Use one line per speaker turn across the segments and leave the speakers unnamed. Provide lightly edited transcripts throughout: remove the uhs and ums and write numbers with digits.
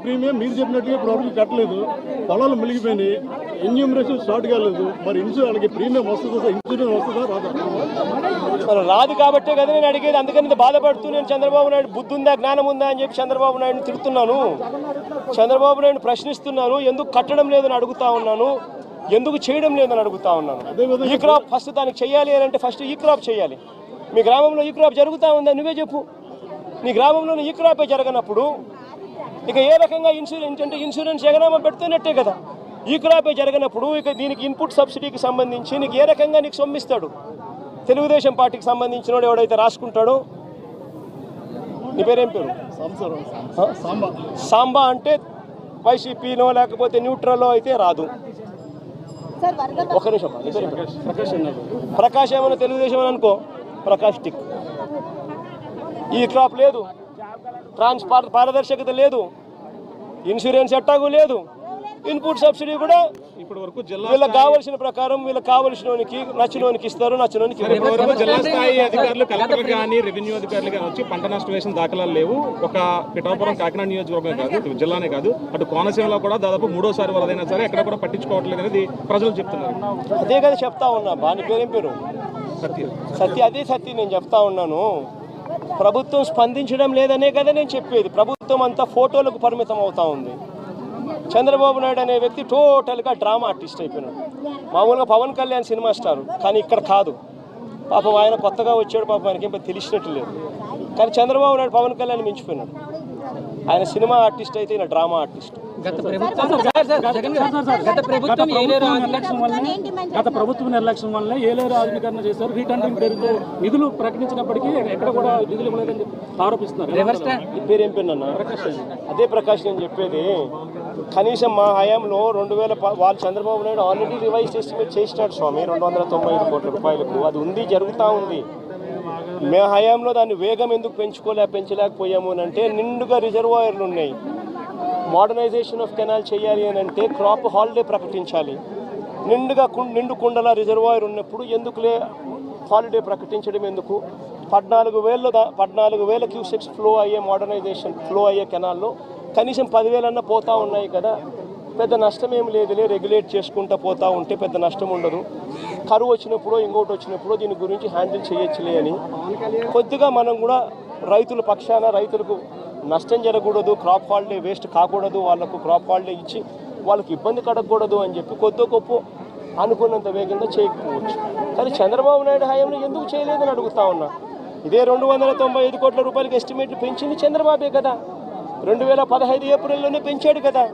Premium మీరు చెప్పినట్టుగా ఇప్పుడు కట్టలేదు, పొలాలు మునిగిపోయినాయి, ఎన్యూమరేషన్ స్టార్ట్ కాలేదు. మరి వాళ్ళకి ప్రీమియం వస్తుందా, ఇన్సూరెన్స్ వస్తుందా రాదా?
రాదు కాబట్టే కదా నేను అడిగేది. అందుకని బాధపడుతూ నేను చంద్రబాబు నాయుడు బుద్ధి ఉందా, జ్ఞానం ఉందా అని చెప్పి చంద్రబాబు నాయుడుని తిడుతున్నాను, చంద్రబాబు నాయుడు ప్రశ్నిస్తున్నాను, ఎందుకు కట్టడం లేదని అడుగుతా ఉన్నాను, ఎందుకు చేయడం లేదని అడుగుతా ఉన్నాను. ఈ క్రాప్ ఫస్ట్ దానికి చేయాలి అని అంటే ఫస్ట్ ఈ క్రాప్ చేయాలి. మీ గ్రామంలో ఈ క్రాప్ జరుగుతూ ఉందా నువ్వే చెప్పు. నీ గ్రామంలో ఈ క్రాపే జరగనప్పుడు ఇక ఏ రకంగా ఇన్సూరెన్స్ అంటే ఇన్సూరెన్స్ ఎగనామా పెడుతున్నట్టే కదా. ఈ క్రాపే జరగనప్పుడు ఇక దీనికి ఇన్పుట్ సబ్సిడీకి సంబంధించి నీకు ఏ రకంగా నీకు సొమ్మిస్తాడు? తెలుగుదేశం పార్టీకి సంబంధించిన వాడు ఎవడైతే రాసుకుంటాడో, నీ పేరేం పేరు? సాంబా అంటే వైసీపీనో లేకపోతే న్యూట్రల్లో అయితే రాదు. ఒక నిమిషం, ప్రకాష్ ఏమన్నా తెలుగుదేశం అని అనుకో, ప్రకాష్ టిక్. ఈ క్రాప్ లేదు, పారదర్శకత లేదు, ఇన్సూరెన్స్ ఎట్టాగు లేదు, ఇన్పుట్ సబ్సిడీ కూడా ఇప్పటి వరకు వీళ్ళకి కావాల్సిన ప్రకారం వీళ్ళకి కావాల్సినోనికి నచ్చినోనికి ఇస్తారు, నచ్చినోనికి.
జిల్లా స్థాయి అధికారులు కలెక్టర్ కానీ రెవెన్యూ అధికారులు కానీ వచ్చి పంట నష్టం వేసిన దాఖలాలు లేవు. ఒక పిఠాపురం కాకినాడ నియోజకవర్గం కాదు, జిల్లానే కాదు, అటు కోనసీమలో కూడా దాదాపు 3వ వరదైనా సరే ఎక్కడ కూడా పట్టించుకోవట్లేదు అనేది ప్రజలు చెప్తున్నారు.
అదే కదా చెప్తా ఉన్నా. బాని పేరేం పేరు? సత్య. అదే సత్య నేను చెప్తా ఉన్నాను. ప్రభుత్వం స్పందించడం లేదనే కదా నేను చెప్పేది. ప్రభుత్వం అంతా ఫోటోలకు పరిమితం అవుతా ఉంది. చంద్రబాబు నాయుడు అనే వ్యక్తి టోటల్గా డ్రామా ఆర్టిస్ట్ అయిపోయినాడు. మామూలుగా పవన్ కళ్యాణ్ సినిమా స్టార్, కానీ ఇక్కడ కాదు. పాపం ఆయన కొత్తగా వచ్చాడు, పాపం ఆయనకి ఏం తెలిసినట్టు లేదు. కానీ చంద్రబాబు నాయుడు పవన్ కళ్యాణ్ మించిపోయినాడు. ఆయన సినిమా ఆర్టిస్ట్ అయితే ఈయన డ్రామా ఆర్టిస్ట్.
గత ప్రభుత్వ నిర్లక్ష్యం వల్ల ఏలేరు ఆధునీకరణ చేశారు. రీటెండరింగ్ పేరుతో నిధులు ప్రకటించినప్పటికీ ఎక్కడ కూడా నిధులు ఇవ్వలేదని ఆరోపిస్తున్నారు.
పేరేం పేరున్నా? అదే ప్రకాష్ నేను చెప్పేది. కనీసం మా హయాంలో 2000 వాళ్ళు Chandrababu Naidu already revise estimate చేసినాడు స్వామి, 295 కోట్ల రూపాయలకు. అది ఉంది, జరుగుతూ ఉంది. మే హయాంలో దాన్ని వేగం ఎందుకు పెంచలేకపోయాము అని అంటే, నిండుగా రిజర్వాయర్లు ఉన్నాయి. మోడర్నైజేషన్ ఆఫ్ కెనాల్ చేయాలి అని అంటే క్రాప్ హాలిడే ప్రకటించాలి. నిండు కుండల రిజర్వాయర్ ఉన్నప్పుడు ఎందుకులే హాలిడే ప్రకటించడం ఎందుకు? 14,000 క్యూసెక్స్ ఫ్లో అయ్యే కెనాల్లో కనీసం 10,000 పోతా ఉన్నాయి కదా. పెద్ద నష్టం ఏం లేదులే, రెగ్యులేట్ చేసుకుంటూ పోతూ ఉంటే పెద్ద నష్టం ఉండదు. కరువు వచ్చినప్పుడు ఇంకోటి వచ్చినప్పుడు దీని గురించి హ్యాండిల్ చేయొచ్చులే అని కొద్దిగా మనం కూడా రైతుల పక్షాన, రైతులకు నష్టం జరగకూడదు, క్రాప్ హాలిడే వేస్ట్ కాకూడదు, వాళ్ళకు క్రాప్ హాలిడే ఇచ్చి వాళ్ళకి ఇబ్బంది కడగకూడదు అని చెప్పి కొద్ది గొప్ప అనుకున్నంత వేగంగా చేయకపోవచ్చు. కానీ చంద్రబాబు నాయుడు హయాంలో ఎందుకు చేయలేదని అడుగుతా ఉన్నా. ఇదే 295 కోట్ల రూపాయలకి ఎస్టిమేట్లు పెంచింది చంద్రబాబే కదా. 2015 ఏప్రిల్లోనే పెంచాడు కదా.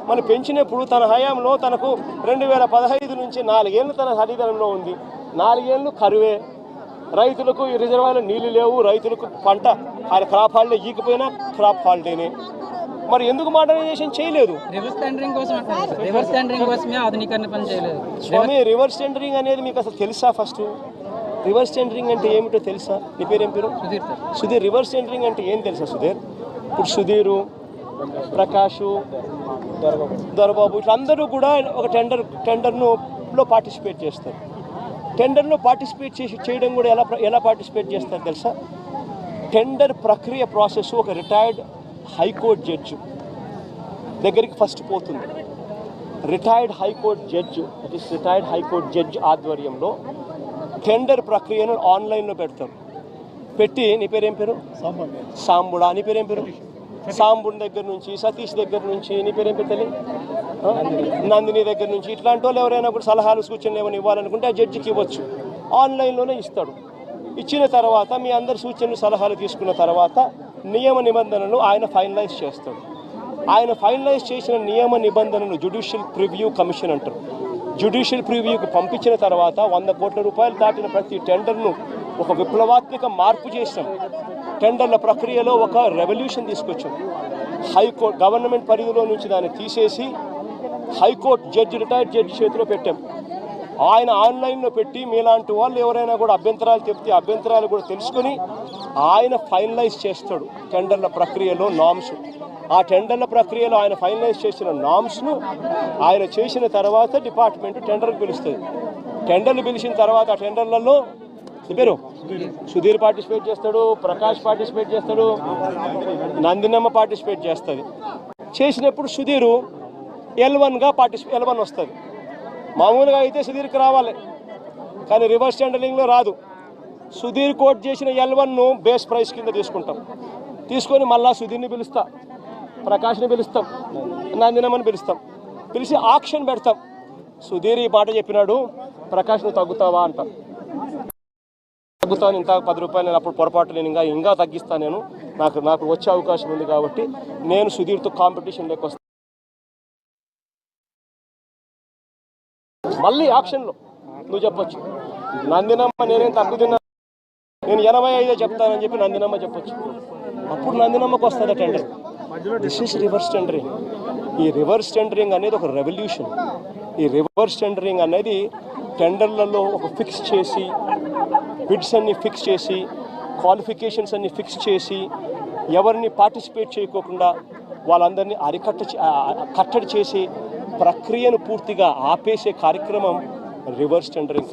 మనం పెంచినప్పుడు తన హయాంలో తనకు 2015 నుంచి 4 ఏళ్ళు తన అధికారంలో ఉంది. 4 ఏళ్ళు కరువే, రైతులకు ఈ రిజర్వాయర్లో నీళ్లు లేవు, రైతులకు పంట ఆయన క్రాప్ హాలిడే ఈకపోయినా క్రాప్ హాలిడేనే. మరి ఎందుకు మోడర్నైజేషన్ చేయలేదు? స్వామి, రివర్స్ టెండరింగ్ అనేది మీకు అసలు తెలుసా? ఫస్ట్ రివర్స్ టెండరింగ్ అంటే ఏమిటో తెలుసా? నీ పేరేం పేరు? సుధీర్. రివర్స్ టెండరింగ్ అంటే ఏం తెలుసా సుధీర్? ఇప్పుడు సుధీరు, ప్రకాషు, దొరబాబు ఇట్లా అందరూ కూడా ఒక టెండర్లో పార్టిసిపేట్ చేస్తారు. టెండర్లో పార్టిసిపేట్ చేయడం కూడా ఎలా పార్టిసిపేట్ చేస్తారు తెలుసా? టెండర్ ప్రక్రియ ప్రాసెస్ ఒక రిటైర్డ్ హైకోర్టు జడ్జి దగ్గరికి ఫస్ట్ పోతుంది. రిటైర్డ్ హైకోర్టు జడ్జి ఆధ్వర్యంలో టెండర్ ప్రక్రియను ఆన్లైన్లో పెడతారు. పెట్టి, నీ పేరేం పేరు? సాంబుడా. నీ పేరేం పేరు? సాంబుడి దగ్గర నుంచి, సతీష్ దగ్గర నుంచి, నీ పేరేం పేరు తెలియదు, నందిని దగ్గర నుంచి, ఇట్లాంటి వాళ్ళు ఎవరైనా కూడా సలహాలు సూచనలు ఏమైనా ఇవ్వాలనుకుంటే ఆ జడ్జికి ఇవ్వచ్చు. ఆన్లైన్లోనే ఇస్తాడు. ఇచ్చిన తర్వాత మీ అందరి సూచనలు సలహాలు తీసుకున్న తర్వాత నియమ నిబంధనలు ఆయన ఫైనలైజ్ చేస్తాడు. ఆయన ఫైనలైజ్ చేసిన నియమ నిబంధనలు జ్యుడిషియల్ ప్రివ్యూ కమిషన్ అంటారు. జ్యుడిషియల్ ప్రివ్యూకి పంపించిన తర్వాత 100 కోట్ల రూపాయలు దాటిన ప్రతి టెండర్ను ఒక విప్లవాత్మక మార్పు చేసాం. టెండర్ల ప్రక్రియలో ఒక రెవల్యూషన్ తీసుకొచ్చాం. హైకోర్టు గవర్నమెంట్ పరిధిలో నుంచి దాన్ని తీసేసి హైకోర్టు రిటైర్డ్ జడ్జి చేతిలో పెట్టాం. ఆయన ఆన్లైన్లో పెట్టి మీలాంటి వాళ్ళు ఎవరైనా కూడా అభ్యంతరాలు చెప్తే అభ్యంతరాలు కూడా తెలుసుకొని ఆయన ఫైనలైజ్ చేస్తాడు టెండర్ల ప్రక్రియలో నామ్స్. ఆ టెండర్ల ప్రక్రియలో ఆయన ఫైనలైజ్ చేసిన నామ్స్ను ఆయన చేసిన తర్వాత డిపార్ట్మెంట్ టెండర్కి పిలుస్తుంది. టెండర్లు పిలిచిన తర్వాత ఆ టెండర్లలో పేరు సుధీర్ పార్టిసిపేట్ చేస్తాడు, ప్రకాష్ పార్టిసిపేట్ చేస్తాడు, నందినమ్మ పార్టిసిపేట్ చేస్తుంది. చేసినప్పుడు సుధీరు L1గా L1 వస్తుంది. మామూలుగా అయితే సుధీర్కి రావాలి, కానీ రివర్స్ టెండరింగ్లో రాదు. సుధీర్ కోట్ చేసిన L1ను బేస్ ప్రైస్ కింద తీసుకొని మళ్ళా సుధీర్ని పిలుస్తా, ప్రకాష్ని పిలుస్తాం, నందినమ్మని పిలిచి ఆక్షన్ పెడతాం. సుధీర్ ఈ మాట చెప్పినాడు, ప్రకాష్ నువ్వు తగ్గుతావా అంటాం. తగ్గుతాను, ఇంత 10 రూపాయలు, నేను అప్పుడు పొరపాటు, నేను ఇంకా తగ్గిస్తాను, నేను నాకు వచ్చే అవకాశం ఉంది కాబట్టి నేను సుధీర్తో కాంపిటీషన్ వస్తాను. మళ్ళీ ఆక్షన్లో నువ్వు చెప్పొచ్చు, నందినమ్మ నేనేం తక్కువ తిన్నా, నేను 85 చెప్తానని చెప్పి నందినమ్మ చెప్పొచ్చు. అప్పుడు నందినమ్మకు వస్తుంది tender. This is reverse tendering. ఈ రివర్స్ టెండరింగ్ అనేది ఒక రెవల్యూషన్. ఈ రివర్స్ టెండరింగ్ అనేది టెండర్లలో ఒక ఫిక్స్ చేసి, బిడ్స్ అన్ని ఫిక్స్ చేసి, క్వాలిఫికేషన్స్ అన్ని ఫిక్స్ చేసి, ఎవరిని పార్టిసిపేట్ చేయకోకుండా వాళ్ళందరినీ కట్టడి చేసి ప్రక్రియను పూర్తిగా ఆపేసే కార్యక్రమం రివర్స్ టెండరింగ్.